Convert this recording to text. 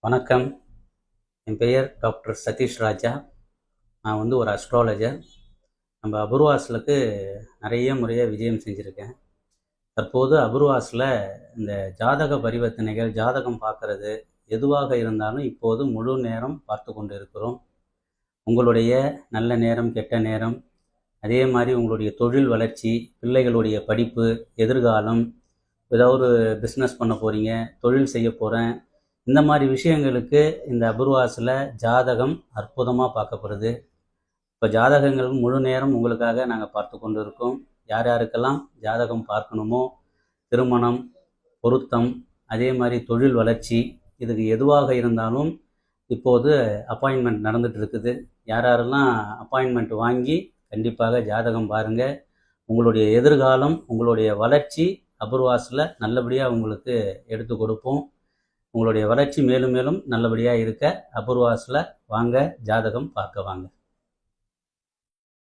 வணக்கம். என் பெயர் டாக்டர் சதீஷ் ராஜா. நான் ஒரு அஸ்ட்ராலஜர். நம்ம அபூர்வாஸ்லுக்கு நிறைய முறையாக விஜயம் செஞ்சுருக்கேன். தற்போது அபூர்வாஸில் இந்த ஜாதக பரிவர்த்தனைகள், ஜாதகம் பார்க்கறது எதுவாக இருந்தாலும் இப்போது முழு நேரம் பார்த்து கொண்டு இருக்கிறோம். உங்களுடைய நல்ல நேரம், கெட்ட நேரம், அதே மாதிரி உங்களுடைய தொழில் வளர்ச்சி, பிள்ளைகளுடைய படிப்பு, எதிர்காலம், ஏதாவது ஒரு பிஸ்னஸ் பண்ண போகிறீங்க, தொழில் செய்ய போகிறேன், இந்த மாதிரி விஷயங்களுக்கு இந்த அபூர்வாஸில் ஜாதகம் அற்புதமாக பார்க்கப்படுது. இப்போ ஜாதகங்கள் முழு நேரம் உங்களுக்காக நாங்கள் பார்த்து கொண்டு இருக்கோம். யார் யாருக்கெல்லாம் ஜாதகம் பார்க்கணுமோ, திருமணம், பொருத்தம், அதே மாதிரி தொழில் வளர்ச்சி, இதுக்கு எதுவாக இருந்தாலும் இப்போது அப்பாயின்மெண்ட் நடந்துகிட்டு இருக்குது. யார் யாரெல்லாம் அப்பாயின்மெண்ட் வாங்கி கண்டிப்பாக ஜாதகம் பாருங்கள். உங்களுடைய எதிர்காலம், உங்களுடைய வளர்ச்சி அபூர்வாஸில் நல்லபடியாக உங்களுக்கு எடுத்து கொடுப்போம். உங்களுடைய வளர்ச்சி மேலும் மேலும் நல்லபடியாக இருக்க அபூர்வாஸில் வாங்க, ஜாதகம் பார்க்க வாங்க.